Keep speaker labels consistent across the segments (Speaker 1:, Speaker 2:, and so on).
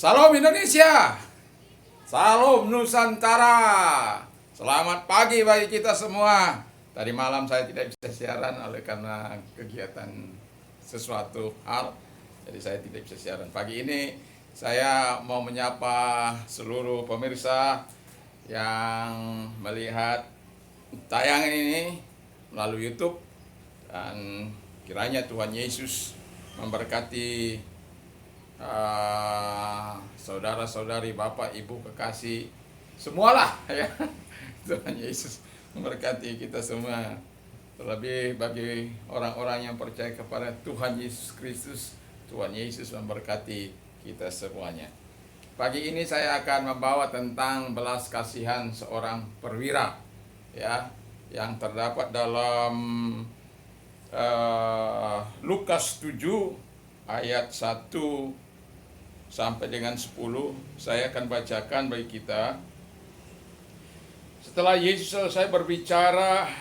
Speaker 1: Salam Indonesia, salam Nusantara. Selamat pagi bagi kita semua. Tadi malam saya tidak bisa siaran oleh karena kegiatan sesuatu hal, jadi saya tidak bisa siaran. Pagi ini saya mau menyapa seluruh pemirsa yang melihat tayangan ini melalui YouTube, dan kiranya Tuhan Yesus memberkati saudara-saudari, bapak, ibu, kekasih, semualah ya. Tuhan Yesus memberkati kita semua. Terlebih bagi orang-orang yang percaya kepada Tuhan Yesus Kristus, Tuhan Yesus memberkati kita semuanya. Pagi ini saya akan membawa tentang belas kasihan seorang perwira, ya, yang terdapat dalam Lukas 7 ayat 1 sampai dengan 10. Saya akan bacakan bagi kita. Setelah Yesus selesai berbicara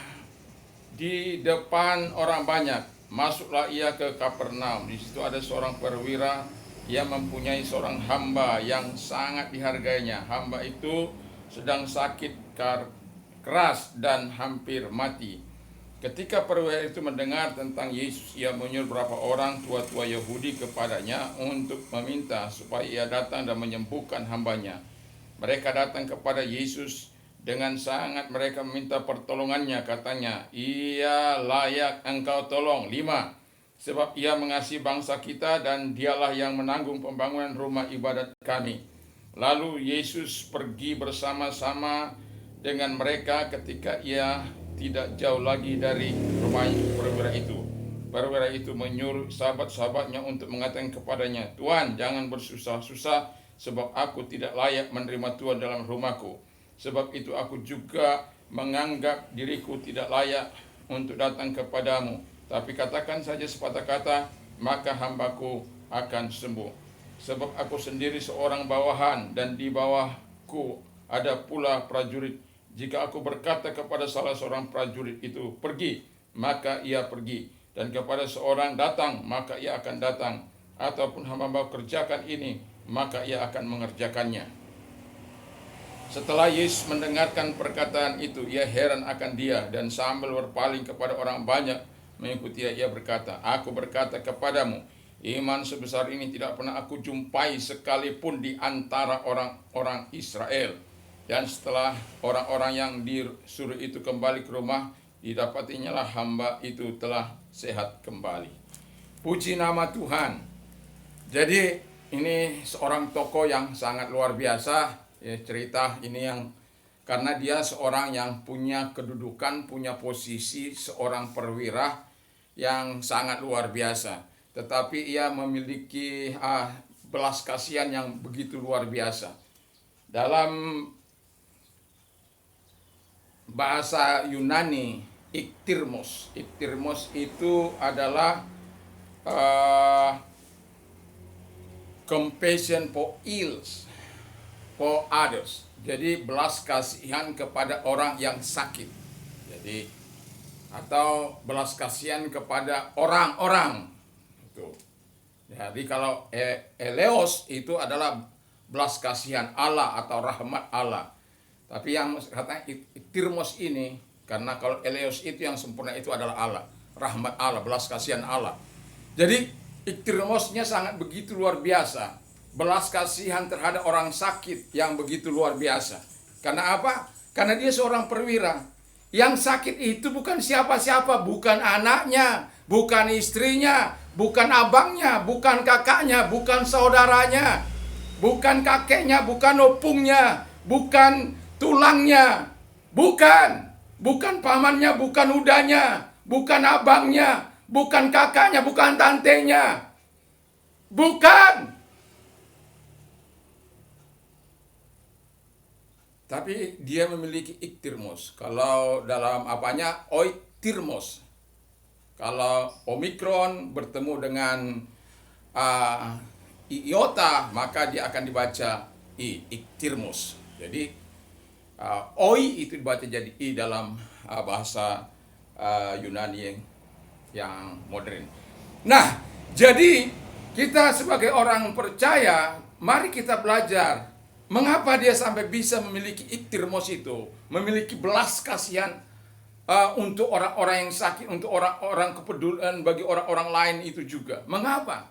Speaker 1: di depan orang banyak, masuklah ia ke Kapernaum. Di situ ada seorang perwira yang mempunyai seorang hamba yang sangat dihargainya. Hamba itu sedang sakit keras dan hampir mati. Ketika perwira itu mendengar tentang Yesus, ia menyuruh beberapa orang tua-tua Yahudi kepadanya untuk meminta supaya ia datang dan menyembuhkan hambanya. Mereka datang kepada Yesus dengan sangat mereka meminta pertolongannya. Katanya, ia layak engkau tolong. 5. Sebab ia mengasihi bangsa kita dan dialah yang menanggung pembangunan rumah ibadat kami. Lalu Yesus pergi bersama-sama dengan mereka ketika ia tidak jauh lagi dari rumah perwira itu. Perwira itu menyuruh sahabat-sahabatnya untuk mengatakan kepadanya, Tuhan, jangan bersusah-susah, sebab aku tidak layak menerima Tuhan dalam rumahku. Sebab itu aku juga menganggap diriku tidak layak untuk datang kepadamu. Tapi katakan saja sepatah kata, maka hambaku akan sembuh. Sebab aku sendiri seorang bawahan, dan di bawahku ada pula prajurit. Jika aku berkata kepada salah seorang prajurit itu, pergi, maka ia pergi. Dan kepada seorang datang, maka ia akan datang. Ataupun hamba kerjakan ini, maka ia akan mengerjakannya. Setelah Yesus mendengarkan perkataan itu, ia heran akan dia, dan sambil berpaling kepada orang banyak mengikuti ia berkata, aku berkata kepadamu, iman sebesar ini tidak pernah aku jumpai sekalipun di antara orang-orang Israel. Dan setelah orang-orang yang disuruh itu kembali ke rumah, didapatinya lah hamba itu telah sehat kembali. Puji nama Tuhan. Jadi ini seorang tokoh yang sangat luar biasa, ya, cerita ini yang karena dia seorang yang punya kedudukan, punya posisi seorang perwira yang sangat luar biasa. Tetapi ia memiliki belas kasihan yang begitu luar biasa. Dalam bahasa Yunani, iktirmos. Iktirmos itu adalah compassion for ills, for others. Jadi belas kasihan kepada orang yang sakit. Jadi atau belas kasihan kepada orang-orang. Itu. Jadi kalau eleos itu adalah belas kasihan Allah atau rahmat Allah. Tapi yang katanya iktirmos ini, karena kalau eleos itu yang sempurna itu adalah Allah, rahmat Allah, belas kasihan Allah. Jadi iktirmosnya sangat begitu luar biasa, belas kasihan terhadap orang sakit yang begitu luar biasa. Karena apa? Karena dia seorang perwira. Yang sakit itu bukan siapa-siapa, bukan anaknya, bukan istrinya, bukan abangnya, bukan kakaknya, bukan saudaranya, bukan kakeknya, bukan opungnya, bukan tulangnya, bukan pamannya, bukan udahnya, bukan abangnya, bukan kakaknya, bukan tantenya, bukan. Tapi dia memiliki iktirmos. Kalau dalam apanya, oiktirmos. Kalau omikron bertemu dengan iota, maka dia akan dibaca iktirmos. Jadi oi itu dibaca jadi i dalam bahasa Yunani yang modern. Nah, jadi kita sebagai orang percaya mari kita belajar mengapa dia sampai bisa memiliki iktirmos itu, memiliki belas kasihan untuk orang-orang yang sakit, untuk orang-orang kepedulian bagi orang-orang lain itu juga. Mengapa?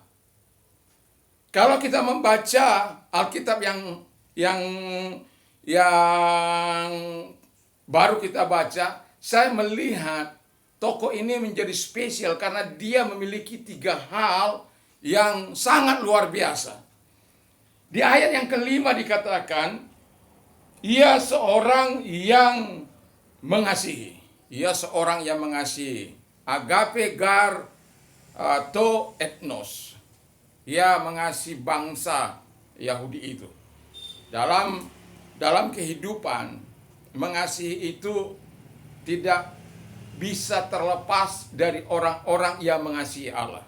Speaker 1: Kalau kita membaca Alkitab yang baru kita baca, saya melihat tokoh ini menjadi spesial karena dia memiliki 3 hal yang sangat luar biasa. Di ayat yang kelima dikatakan, ia seorang yang mengasihi. Ia seorang yang mengasihi. Agape gar to ethnos. Ia mengasihi bangsa Yahudi itu. Dalam kehidupan, mengasihi itu tidak bisa terlepas dari orang-orang yang mengasihi Allah.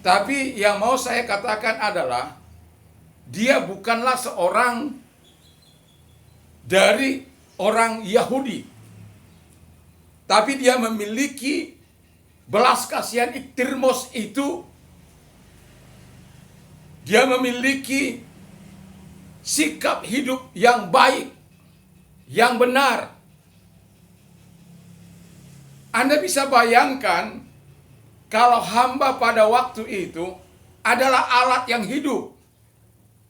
Speaker 1: Tapi yang mau saya katakan adalah, dia bukanlah seorang dari orang Yahudi. Tapi dia memiliki belas kasihan iktirmos itu. Dia memiliki sikap hidup yang baik, yang benar. Anda bisa bayangkan kalau hamba pada waktu itu adalah alat yang hidup.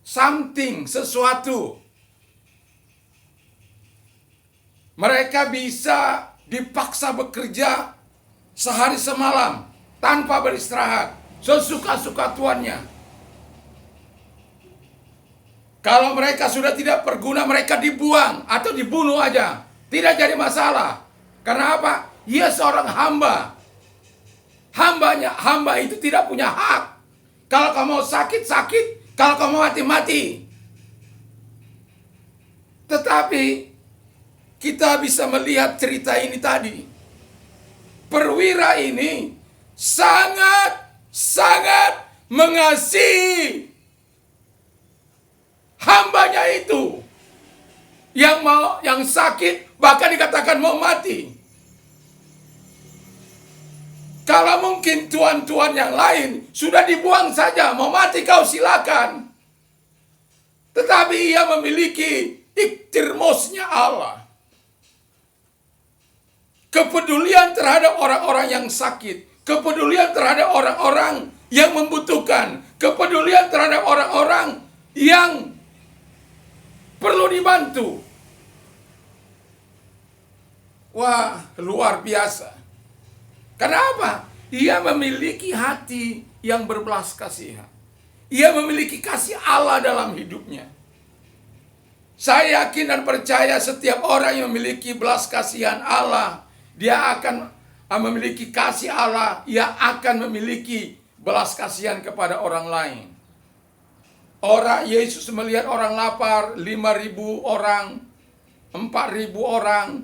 Speaker 1: Something, sesuatu. Mereka bisa dipaksa bekerja sehari semalam tanpa beristirahat, sesuka-suka tuannya. Kalau mereka sudah tidak berguna, mereka dibuang atau dibunuh aja. Tidak jadi masalah. Karena apa? Ia seorang hamba. Hamba itu tidak punya hak. Kalau kamu sakit, kalau kamu mati. Tetapi kita bisa melihat cerita ini tadi. Perwira ini sangat mengasihi hambanya itu. Yang sakit, bahkan dikatakan mau mati. Kalau mungkin tuan-tuan yang lain sudah dibuang saja, mau mati kau silakan. Tetapi ia memiliki iktirmosnya Allah. Kepedulian terhadap orang-orang yang sakit, kepedulian terhadap orang-orang yang membutuhkan, kepedulian terhadap orang-orang yang perlu dibantu. Wah, luar biasa. Kenapa? Ia memiliki hati yang berbelas kasihan. Ia memiliki kasih Allah dalam hidupnya. Saya yakin dan percaya setiap orang yang memiliki belas kasihan Allah, dia akan memiliki kasih Allah, ia akan memiliki belas kasihan kepada orang lain. Orang Yesus melihat orang lapar, 5.000 orang, 4.000 orang,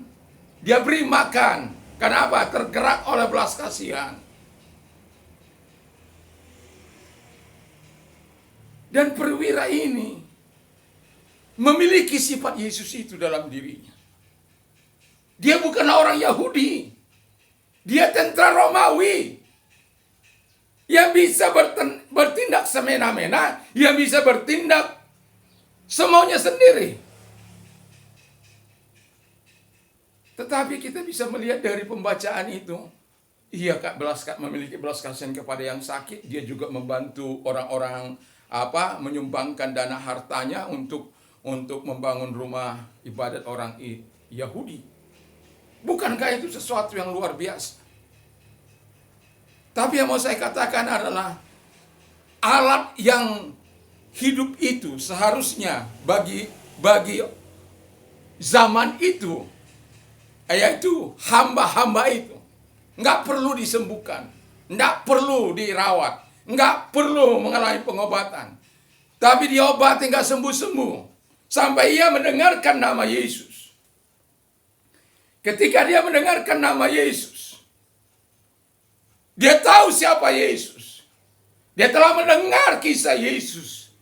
Speaker 1: dia beri makan. Kenapa? Tergerak oleh belas kasihan. Dan perwira ini memiliki sifat Yesus itu dalam dirinya. Dia bukanlah orang Yahudi. Dia tentara Romawi. Yang bisa bertindak semena-mena. Yang bisa bertindak semaunya sendiri. Tetapi kita bisa melihat dari pembacaan itu, ia memiliki belas kasihan kepada yang sakit. Dia juga membantu orang-orang menyumbangkan dana hartanya untuk membangun rumah ibadat orang Yahudi. Bukankah itu sesuatu yang luar biasa? Tapi yang mau saya katakan adalah alat yang hidup itu seharusnya bagi zaman itu, yaitu hamba-hamba itu, nggak perlu disembuhkan, nggak perlu dirawat, nggak perlu mengalami pengobatan, tapi diobati nggak sembuh-sembuh sampai ia mendengarkan nama Yesus. Ketika dia mendengarkan nama Yesus, dia tahu siapa Yesus. Dia telah mendengar kisah Yesus.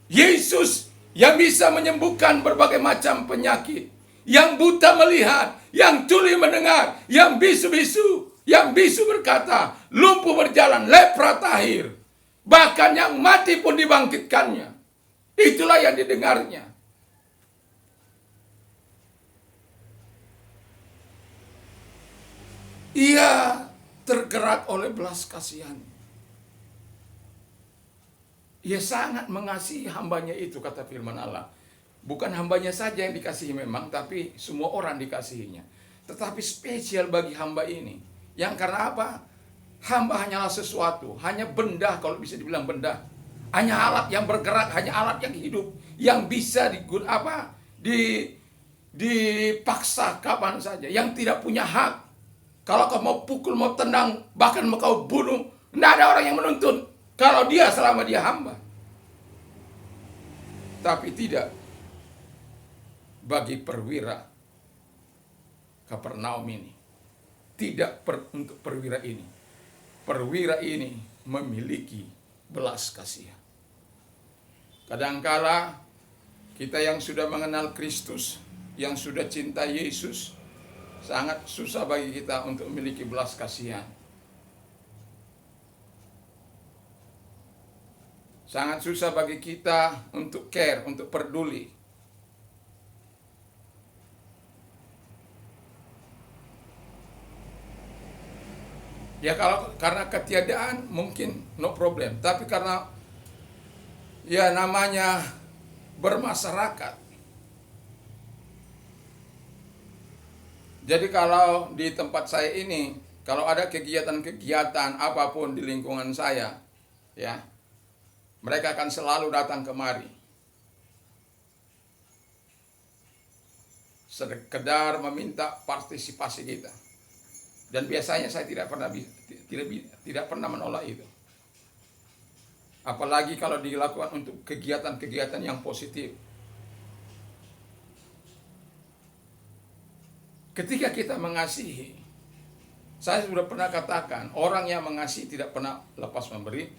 Speaker 1: Yesus yang bisa menyembuhkan berbagai macam penyakit. Yang buta melihat, yang tuli mendengar, yang bisu berkata, lumpuh berjalan, lepra tahir. Bahkan yang mati pun dibangkitkannya. Itulah yang didengarnya. Ia tergerak oleh belas kasihan. Ia sangat mengasihi hambanya itu, kata firman Allah. Bukan hambanya saja yang dikasihi memang, tapi semua orang dikasihinya. Tetapi spesial bagi hamba ini. Yang karena apa? Hamba hanyalah sesuatu, hanya benda, kalau bisa dibilang benda. Hanya alat yang bergerak, hanya alat yang hidup. Yang bisa dipaksa kapan saja. Yang tidak punya hak. Kalau kau mau pukul, mau tendang, bahkan mau kau bunuh, tidak ada orang yang menuntun. Kalau dia selama dia hamba. Tapi tidak bagi perwira Kapernaum ini. Tidak untuk perwira ini. Perwira ini memiliki belas kasihan. Kadangkala kita yang sudah mengenal Kristus, yang sudah cinta Yesus, sangat susah bagi kita untuk memiliki belas kasihan. Sangat susah bagi kita untuk care, untuk peduli. Ya kalau karena ketiadaan mungkin no problem. Tapi karena ya namanya bermasyarakat. Jadi kalau di tempat saya ini, kalau ada kegiatan-kegiatan apapun di lingkungan saya, ya, mereka akan selalu datang kemari. Sekedar meminta partisipasi kita. Dan biasanya saya tidak pernah menolak itu. Apalagi kalau dilakukan untuk kegiatan-kegiatan yang positif. Ketika kita mengasihi, saya sudah pernah katakan, orang yang mengasihi tidak pernah lepas memberi.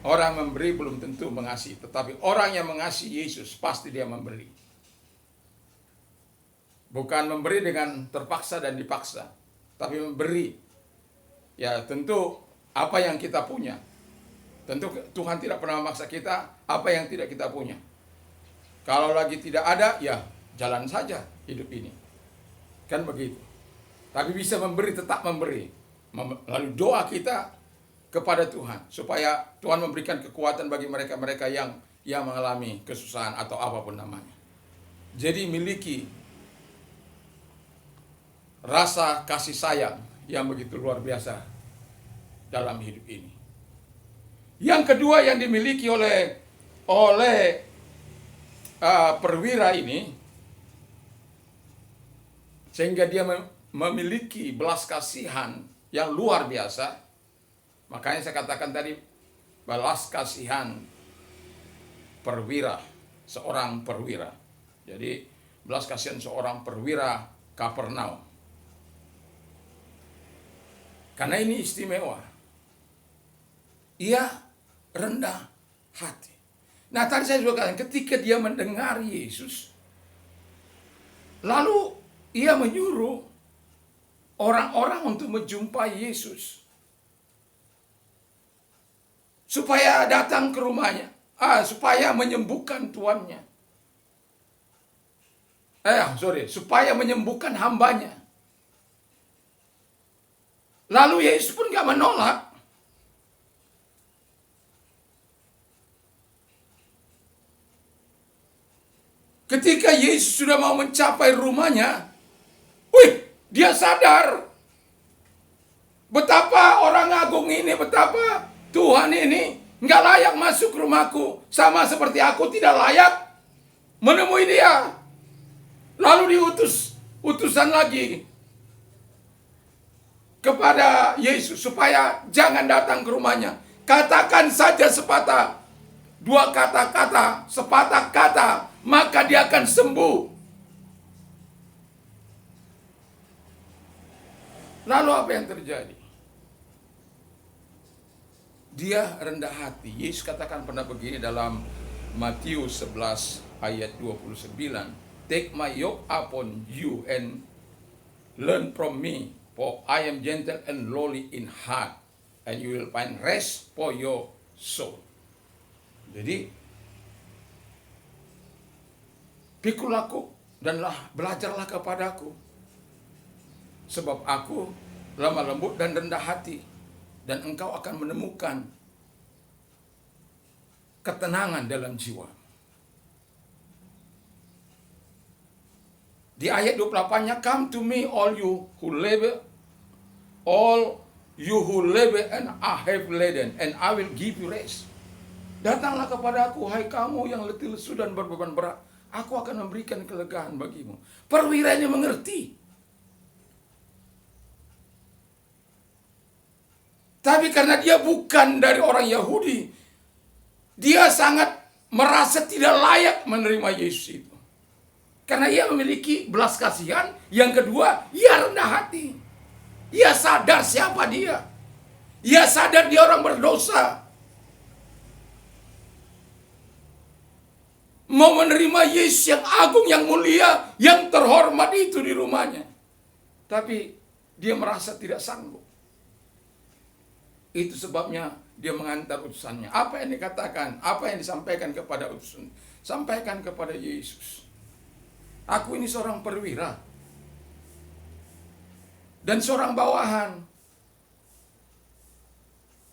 Speaker 1: Orang memberi belum tentu mengasihi, tetapi orang yang mengasihi Yesus pasti dia memberi. Bukan memberi dengan terpaksa dan dipaksa, tapi memberi. Ya tentu apa yang kita punya. Tentu Tuhan tidak pernah memaksa kita apa yang tidak kita punya. Kalau lagi tidak ada, ya jalan saja hidup ini. Kan begitu. Tapi bisa memberi, tetap memberi. Lalu doa kita kepada Tuhan. Supaya Tuhan memberikan kekuatan bagi mereka-mereka yang mengalami kesusahan atau apapun namanya. Jadi miliki rasa kasih sayang yang begitu luar biasa dalam hidup ini. Yang kedua yang dimiliki oleh perwira ini, sehingga dia memiliki belas kasihan yang luar biasa. Makanya saya katakan tadi, belas kasihan perwira, seorang perwira. Jadi belas kasihan seorang perwira Kapernaum. Karena ini istimewa. Ia rendah hati. Nah tadi saya juga katakan, ketika dia mendengar Yesus, lalu ia menyuruh orang-orang untuk menjumpai Yesus. Supaya datang ke rumahnya. Supaya menyembuhkan tuannya. Supaya menyembuhkan hambanya. Lalu Yesus pun gak menolak. Ketika Yesus sudah mau mencapai rumahnya, dia sadar betapa orang agung ini, betapa Tuhan ini nggak layak masuk rumahku, sama seperti aku tidak layak menemui dia. Lalu diutus utusan lagi kepada Yesus supaya jangan datang ke rumahnya. Katakan saja dua kata-kata, sepatah kata, maka dia akan sembuh. Lalu apa yang terjadi? Dia rendah hati. Yesus katakan pernah begini dalam Matius 11 ayat 29. Take my yoke upon you and learn from me, for I am gentle and lowly in heart. and you will find rest for your soul. Jadi, pikulah dan belajarlah kepadaku, sebab aku lemah lembut dan rendah hati, dan engkau akan menemukan ketenangan dalam jiwa. Di ayat 28-nya, come to me all you who labor and are heavy laden, and I will give you rest. Datanglah kepada aku, hai kamu yang letih lesu dan berbeban berat, aku akan memberikan kelegaan bagimu. Perwira ini mengerti. Tapi karena dia bukan dari orang Yahudi, dia sangat merasa tidak layak menerima Yesus itu. Karena ia memiliki belas kasihan. Yang kedua, ia rendah hati. Ia sadar siapa dia. Ia sadar dia orang berdosa. Mau menerima Yesus yang agung, yang mulia, yang terhormat itu di rumahnya. Tapi dia merasa tidak sanggup. Itu sebabnya dia mengantar utusannya. Apa yang dikatakan, apa yang disampaikan kepada utusan, sampaikan kepada Yesus. Aku ini seorang perwira dan seorang bawahan.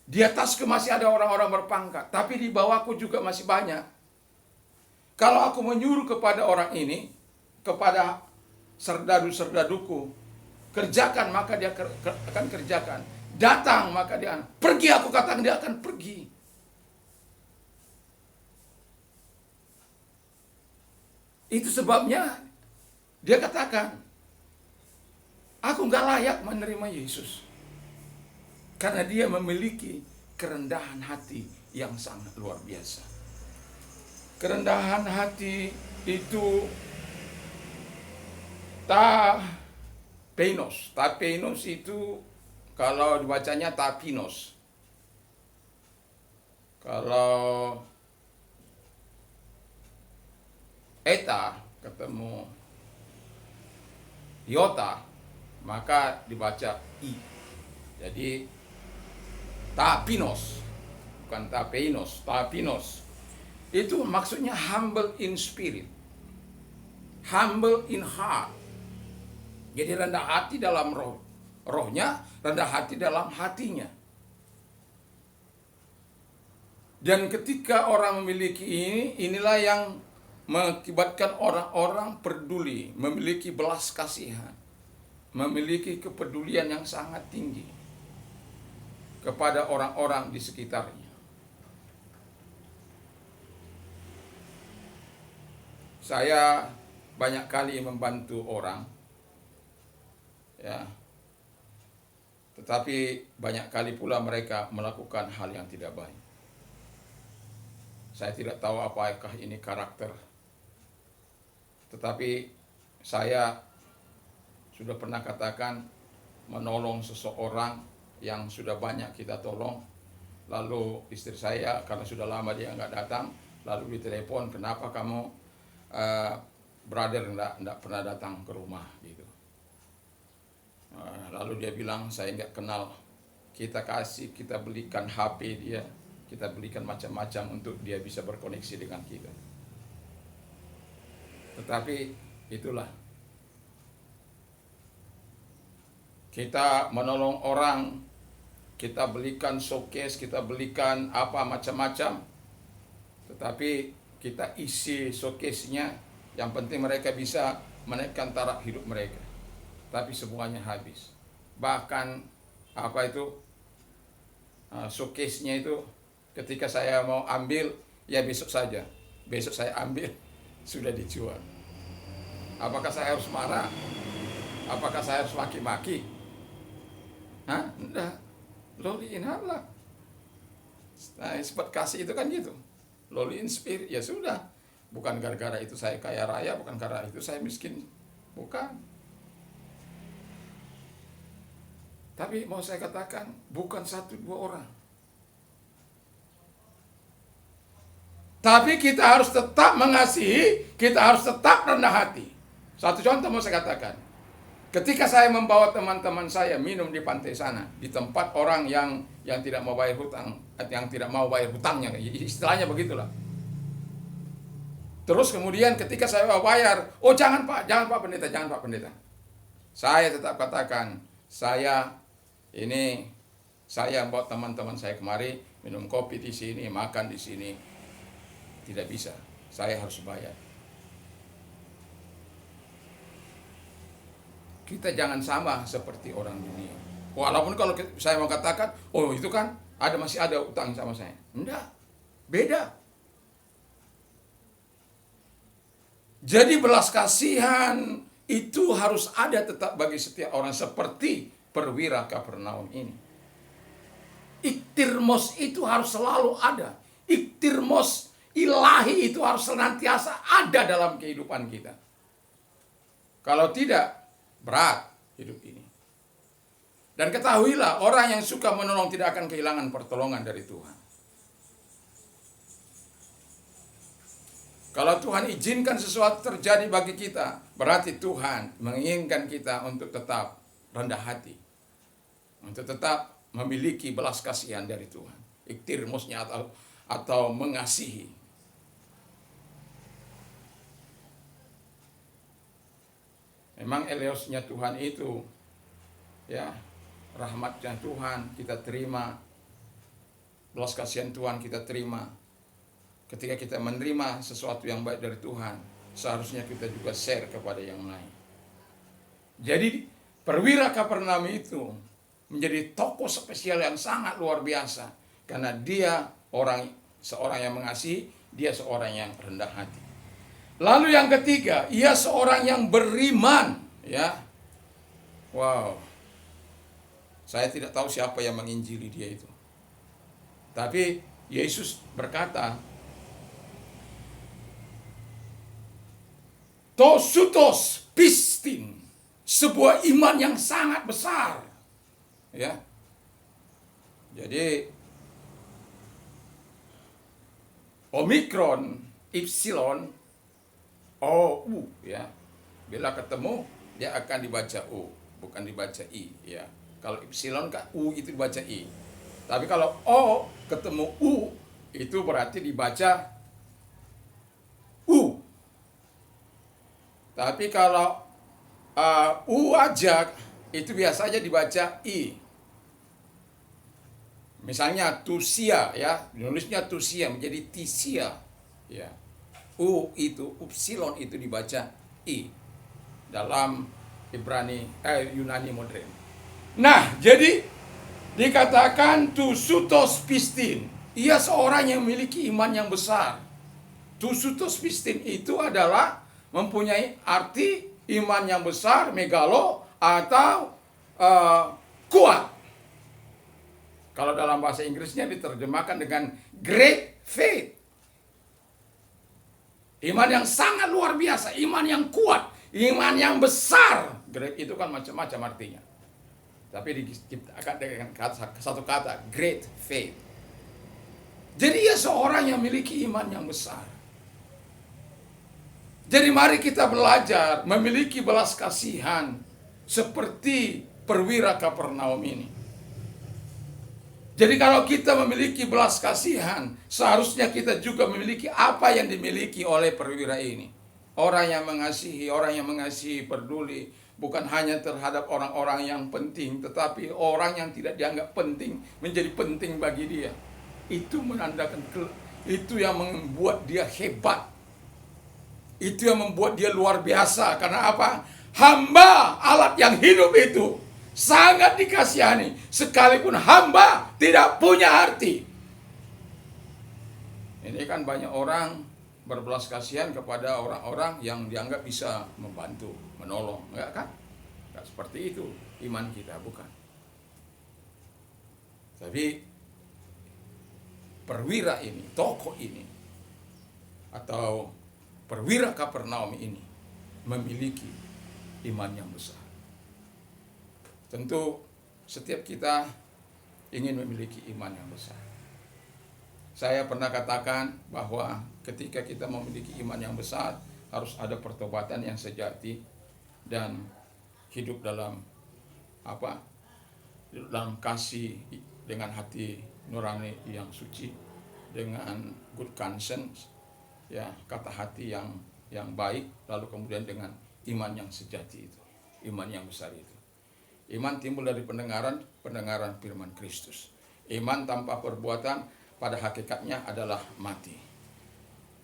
Speaker 1: Di atasku masih ada orang-orang berpangkat, tapi di bawahku juga masih banyak. Kalau aku menyuruh kepada orang ini, kepada serdadu-serdaduku, kerjakan, maka dia akan kerjakan. Datang, maka dia akan pergi, aku katakan dia akan pergi. Itu sebabnya dia katakan, aku gak layak menerima Yesus. Karena dia memiliki kerendahan hati yang sangat luar biasa. Kerendahan hati itu tapenos. Tapenos itu kalau dibacanya tapinos. Kalau eta ketemu iota, maka dibaca i. Jadi tapinos, bukan tapeinos, tapinos. Itu maksudnya humble in spirit, humble in heart. Jadi rendah hati dalam rohnya, rendah hati dalam hatinya. Dan ketika orang memiliki inilah yang mengakibatkan orang-orang peduli, memiliki belas kasihan, memiliki kepedulian yang sangat tinggi kepada orang-orang di sekitarnya. Saya banyak kali membantu orang, ya, tetapi banyak kali pula mereka melakukan hal yang tidak baik. Saya tidak tahu apakah ini karakter, tetapi saya sudah pernah katakan, menolong seseorang yang sudah banyak kita tolong, lalu istri saya karena sudah lama dia nggak datang, lalu ditelepon, kenapa kamu brother nggak pernah datang ke rumah gitu. Lalu dia bilang, saya nggak kenal, kita belikan HP dia, kita belikan macam-macam untuk dia bisa berkoneksi dengan kita. Tetapi itulah, kita menolong orang, kita belikan showcase, kita belikan apa macam-macam, tetapi kita isi showcase-nya, yang penting mereka bisa menaikkan taraf hidup mereka. Tapi semuanya habis. Bahkan showcase-nya itu ketika saya mau ambil, ya besok saja. Besok saya ambil, sudah dijual. Apakah saya harus marah? Apakah saya harus maki-maki? Enggak. Lowly in heart lah. Nah, sempat kasih itu kan gitu. Lowly in spirit, ya sudah. Bukan gara-gara itu saya kaya raya, bukan gara-gara itu saya miskin. Bukan. Tapi mau saya katakan, bukan 1-2 orang. Tapi kita harus tetap mengasihi, kita harus tetap rendah hati. Satu contoh mau saya katakan. Ketika saya membawa teman-teman saya minum di pantai sana, di tempat orang yang tidak mau bayar hutang, yang tidak mau bayar hutangnya, istilahnya begitulah. Terus kemudian ketika saya mau bayar, oh jangan Pak Pendeta, jangan Pak Pendeta. Saya tetap katakan, saya bawa teman-teman saya kemari, minum kopi di sini, makan di sini. Tidak bisa, saya harus bayar. Kita jangan sama seperti orang dunia. Walaupun kalau saya mau katakan, oh itu kan masih ada utang sama saya. Enggak, beda. Jadi belas kasihan itu harus ada tetap bagi setiap orang seperti perwira Kapernaum ini. Iktirmos itu harus selalu ada. Iktirmos ilahi itu harus senantiasa ada dalam kehidupan kita. Kalau tidak, berat hidup ini. Dan ketahuilah, orang yang suka menolong tidak akan kehilangan pertolongan dari Tuhan. Kalau Tuhan izinkan sesuatu terjadi bagi kita, berarti Tuhan menginginkan kita untuk tetap rendah hati. Untuk tetap memiliki belas kasihan dari Tuhan. Iktirmosnya atau mengasihi. Memang eleosnya Tuhan itu, ya, rahmatnya Tuhan kita terima, belas kasihan Tuhan kita terima. Ketika kita menerima sesuatu yang baik dari Tuhan, seharusnya kita juga share kepada yang lain. Jadi perwira Kapernaum itu menjadi tokoh spesial yang sangat luar biasa, karena dia seorang yang mengasihi, dia seorang yang rendah hati. Lalu yang ketiga, ia seorang yang beriman, ya. Wow. Saya tidak tahu siapa yang menginjili dia itu. Tapi Yesus berkata, "Tosutos pistin," sebuah iman yang sangat besar. Ya. Jadi Omikron, Ipsilon, O, U, ya. Bila ketemu, dia akan dibaca U, bukan dibaca I, ya. Kalau Ipsilon kan U itu dibaca I. Tapi kalau O ketemu U, itu berarti dibaca U. Tapi kalau U aja, itu biasanya dibaca I. Misalnya Tusia, ya, nulisnya Tusia menjadi Tisia, ya. U itu, Upsilon itu dibaca I dalam Yunani modern. Nah, jadi dikatakan tusutos pistin, ia seorang yang memiliki iman yang besar. Tusutos pistin itu adalah mempunyai arti iman yang besar, megalo, atau kuat. Kalau dalam bahasa Inggrisnya diterjemahkan dengan great faith. Iman yang sangat luar biasa, iman yang kuat, iman yang besar. Great itu kan macam-macam artinya. Tapi diciptakan dengan satu kata, great faith. Jadi ia seorang yang memiliki iman yang besar. Jadi mari kita belajar memiliki belas kasihan seperti perwira Kapernaum ini. Jadi kalau kita memiliki belas kasihan, seharusnya kita juga memiliki apa yang dimiliki oleh perwira ini. Orang yang mengasihi, peduli, bukan hanya terhadap orang-orang yang penting, tetapi orang yang tidak dianggap penting, menjadi penting bagi dia. Itu menandakan, itu yang membuat dia hebat. Itu yang membuat dia luar biasa. Karena apa? Hamba alat yang hidup itu sangat dikasihani, sekalipun hamba tidak punya arti. Ini kan banyak orang berbelas kasihan kepada orang-orang yang dianggap bisa membantu, menolong, enggak kan? Enggak seperti itu iman kita, bukan. Tapi perwira ini, tokoh ini, atau perwira Kapernaum ini memiliki iman yang besar. Tentu setiap kita ingin memiliki iman yang besar. Saya pernah katakan bahwa ketika kita memiliki iman yang besar, harus ada pertobatan yang sejati, dan hidup dalam apa? Hidup dalam kasih dengan hati nurani yang suci, dengan good conscience, ya, kata hati yang baik, lalu kemudian dengan iman yang sejati itu, iman yang besar itu. Iman timbul dari pendengaran firman Kristus. Iman tanpa perbuatan pada hakikatnya adalah mati.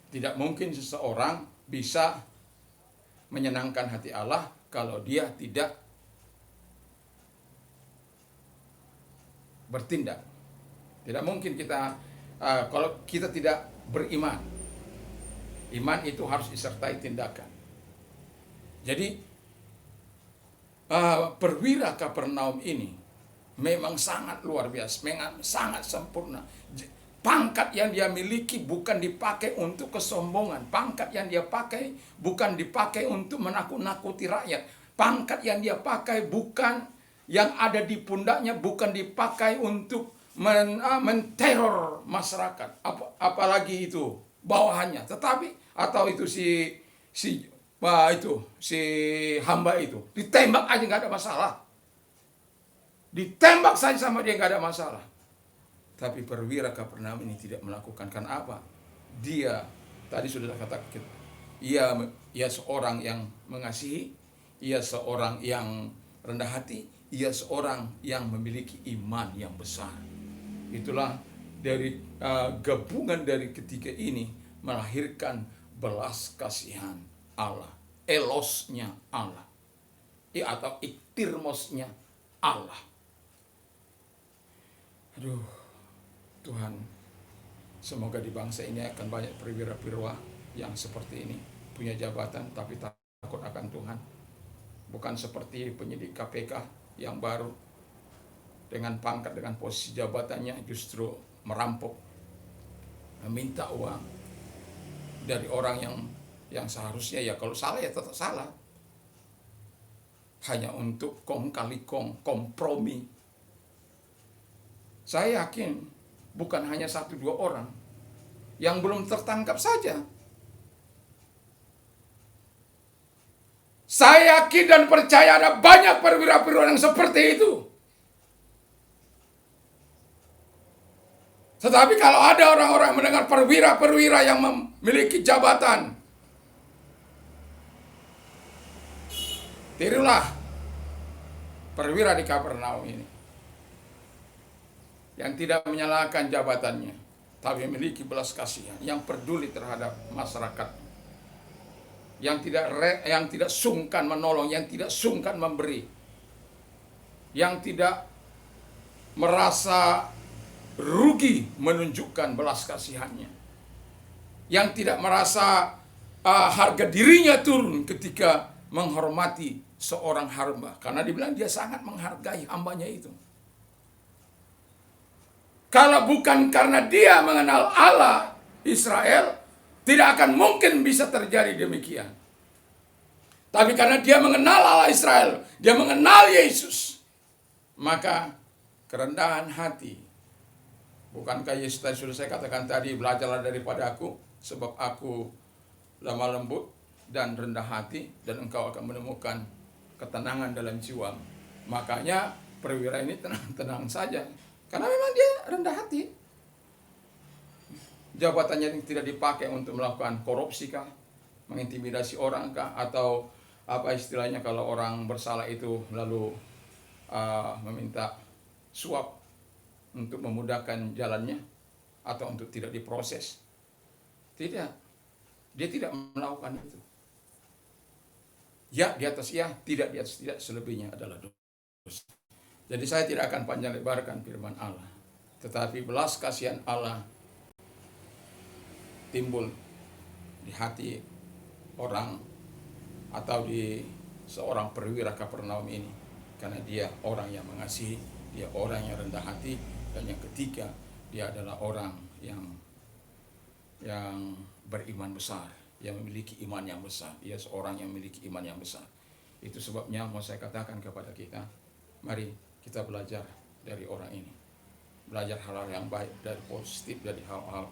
Speaker 1: Tidak mungkin seseorang bisa menyenangkan hati Allah kalau dia tidak bertindak. Tidak mungkin kita kalau kita tidak beriman. Iman itu harus disertai tindakan. Jadi perwira Kapernaum ini memang sangat luar biasa, memang sangat sempurna. Pangkat yang dia miliki bukan dipakai untuk kesombongan. Pangkat yang dia pakai bukan dipakai untuk menakut-nakuti rakyat. Pangkat yang dia pakai bukan, yang ada di pundaknya bukan dipakai untuk menteror masyarakat. Apalagi itu bawahannya. Tetapi atau itu si hamba itu ditembak aja nggak ada masalah. Ditembak saja sama dia nggak ada masalah. Tapi perwira Kapernaum ini tidak melakukan. Karena apa? Dia tadi sudah katakan, ia seorang yang mengasihi, ia seorang yang rendah hati, ia seorang yang memiliki iman yang besar. Itulah dari gabungan dari ketiga ini melahirkan belas kasihan Allah, elosnya Allah, atau iktirmosnya Allah. Aduh, Tuhan, semoga di bangsa ini akan banyak perwira-perwira yang seperti ini, punya jabatan tapi takut akan Tuhan. Bukan seperti penyidik KPK yang baru dengan pangkat, dengan posisi jabatannya justru merampok, meminta uang dari orang yang seharusnya ya kalau salah ya tetap salah. Hanya untuk kong kali kong, kompromi. Saya yakin bukan hanya 1-2 orang yang belum tertangkap saja. Saya yakin dan percaya ada banyak perwira-perwira yang seperti itu. Tetapi kalau ada orang-orang mendengar perwira-perwira yang memiliki jabatan, tirulah perwira di Kapernaum ini, yang tidak menyalahkan jabatannya, tapi memiliki belas kasihan, yang peduli terhadap masyarakat, yang tidak sungkan menolong, yang tidak sungkan memberi, yang tidak merasa rugi menunjukkan belas kasihannya, yang tidak merasa harga dirinya turun ketika menghormati seorang hamba, karena dibilang dia sangat menghargai hambanya itu. Kalau bukan karena dia mengenal Allah Israel, tidak akan mungkin bisa terjadi demikian. Tapi karena dia mengenal Allah Israel, dia mengenal Yesus, maka kerendahan hati. Bukankah Yesus tadi sudah saya katakan tadi, belajarlah daripada aku, sebab aku lemah lembut dan rendah hati, dan engkau akan menemukan ketenangan dalam jiwa. Makanya perwira ini tenang-tenang saja. Karena memang dia rendah hati. Jabatannya tidak dipakai untuk melakukan korupsi kah, mengintimidasi orang kah, atau apa istilahnya kalau orang bersalah itu lalu meminta suap untuk memudahkan jalannya atau untuk tidak diproses. Tidak. Dia tidak melakukan itu. Ya di atas ya, tidak di atas tidak, selebihnya adalah dosa. Jadi saya tidak akan panjang lebarkan firman Allah. Tetapi belas kasihan Allah timbul di hati orang atau di seorang perwira Kapernaum ini. Karena dia orang yang mengasihi, dia orang yang rendah hati, dan yang ketiga, dia adalah orang yang beriman besar, yang memiliki iman yang besar. Dia seorang yang memiliki iman yang besar. Itu sebabnya mau saya katakan kepada kita, mari kita belajar dari orang ini. Belajar hal-hal yang baik, dari positif, dari hal-hal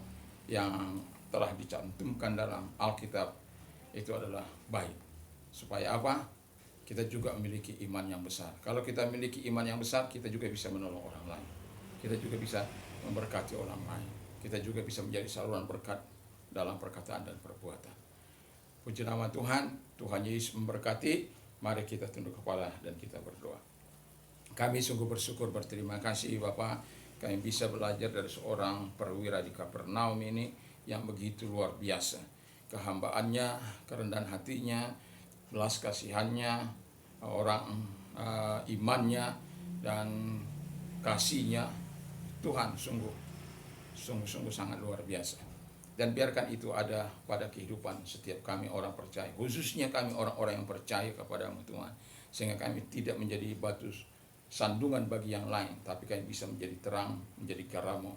Speaker 1: yang telah dicantumkan dalam Alkitab. Itu adalah baik. Supaya apa? kita juga memiliki iman yang besar. Kalau kita memiliki iman yang besar, kita juga bisa menolong orang lain. Kita juga bisa memberkati orang lain. Kita juga bisa menjadi saluran berkat dalam perkataan dan perbuatan. Puji nama Tuhan, Tuhan Yesus memberkati. Mari kita tunduk kepala dan kita berdoa. Kami sungguh bersyukur, berterima kasih Bapak, kami bisa belajar dari seorang perwira di Kapernaum ini yang begitu luar biasa. Kehambaannya, kerendahan hatinya, belas kasihannya, imannya, dan kasihnya. Tuhan sungguh sangat luar biasa. Dan biarkan itu ada pada kehidupan setiap kami orang percaya, khususnya kami orang-orang yang percaya kepadamu Tuhan, sehingga kami tidak menjadi batu sandungan bagi yang lain, tapi kami bisa menjadi terang, menjadi garam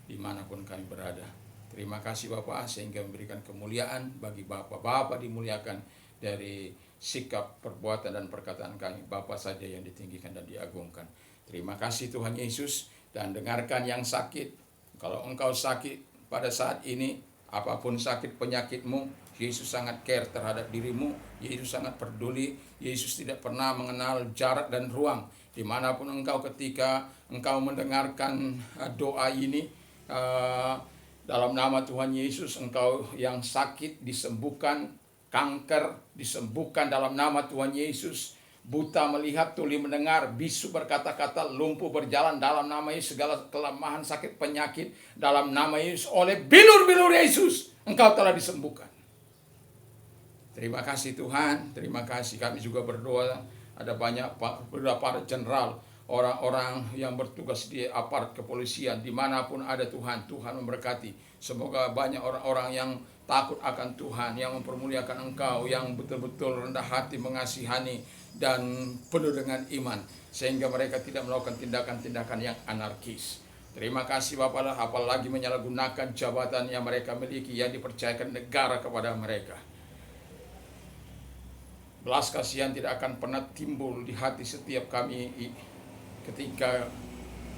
Speaker 1: dimanapun kami berada. Terima kasih Bapak, sehingga memberikan kemuliaan bagi Bapak dimuliakan dari sikap, perbuatan, dan perkataan kami. Bapak saja yang ditinggikan dan diagungkan. Terima kasih Tuhan Yesus, dan dengarkan yang sakit. Kalau engkau sakit pada saat ini, apapun sakit penyakitmu, Yesus sangat care terhadap dirimu. Yesus sangat peduli. Yesus tidak pernah mengenal jarak dan ruang. Dimanapun engkau, ketika engkau mendengarkan doa ini, dalam nama Tuhan Yesus, engkau yang sakit disembuhkan, kanker disembuhkan dalam nama Tuhan Yesus. Buta melihat, tuli mendengar, bisu berkata-kata, lumpuh berjalan dalam nama Yesus. Segala kelemahan, sakit, penyakit dalam nama Yesus, oleh bilur-bilur Yesus engkau telah disembuhkan. Terima kasih Tuhan, terima kasih. Kami juga berdoa, ada banyak beberapa jenderal, orang-orang yang bertugas di aparat kepolisian, dimanapun ada Tuhan memberkati. Semoga banyak orang-orang yang takut akan Tuhan, yang mempermuliakan Engkau, yang betul-betul rendah hati, mengasihani, dan penuh dengan iman, sehingga mereka tidak melakukan tindakan-tindakan yang anarkis. Terima kasih Bapak, apalagi menyalahgunakan jabatan yang mereka miliki, yang dipercayakan negara kepada mereka. Belas kasihan tidak akan pernah timbul di hati setiap kami ketika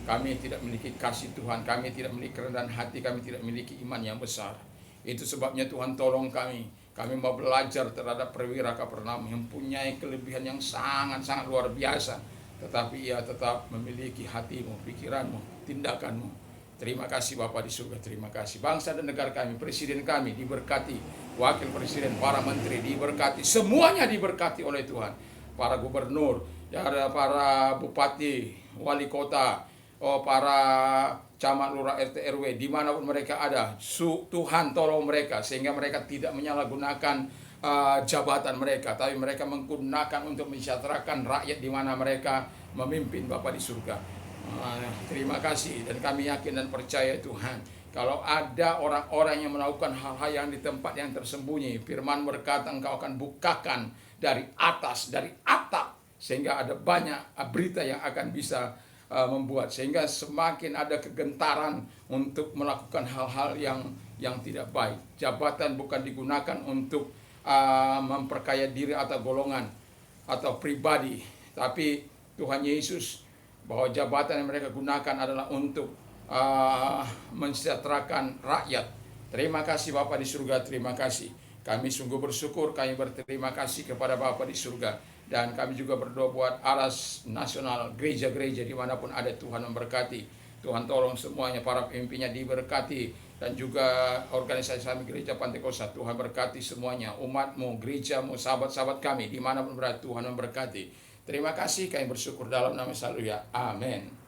Speaker 1: kami tidak memiliki kasih Tuhan, kami tidak memiliki kerendahan hati, kami tidak memiliki iman yang besar. Itu sebabnya Tuhan tolong kami. Kami mau belajar terhadap perwira Kapernaum yang mempunyai kelebihan yang sangat-sangat luar biasa. Tetapi ia tetap memiliki hatimu, pikiranmu, tindakanmu. Terima kasih Bapa di surga, terima kasih. Bangsa dan negara kami, presiden kami diberkati, wakil presiden, para menteri diberkati, semuanya diberkati oleh Tuhan. Para gubernur, para bupati, wali kota, para camat, lurah, RT, RW, dimanapun mereka ada, Tuhan tolong mereka, sehingga mereka tidak menyalahgunakan jabatan mereka, tapi mereka menggunakan untuk mensejahterakan rakyat di mana mereka memimpin Bapa di surga. Terima kasih, dan kami yakin dan percaya Tuhan, kalau ada orang-orang yang melakukan hal-hal yang di tempat yang tersembunyi, firman berkata Engkau akan bukakan dari atas, dari atap, sehingga ada banyak berita yang akan bisa membuat, sehingga semakin ada kegentaran untuk melakukan hal-hal yang tidak baik. Jabatan bukan digunakan untuk memperkaya diri atau golongan atau pribadi, tapi Tuhan Yesus bahwa jabatan yang mereka gunakan adalah untuk mensejahterakan rakyat. Terima kasih Bapa di surga, terima kasih. Kami sungguh bersyukur, kami berterima kasih kepada Bapa di surga. Dan kami juga berdoa buat aras nasional, gereja-gereja dimanapun ada, Tuhan memberkati. Tuhan tolong semuanya, para pemimpinnya diberkati. Dan juga organisasi kami Gereja Pantekosta, Tuhan berkati semuanya. Umatmu, gerejamu, sahabat-sahabat kami dimanapun berada, Tuhan memberkati. Terima kasih, kami bersyukur dalam nama Yesus. Amin.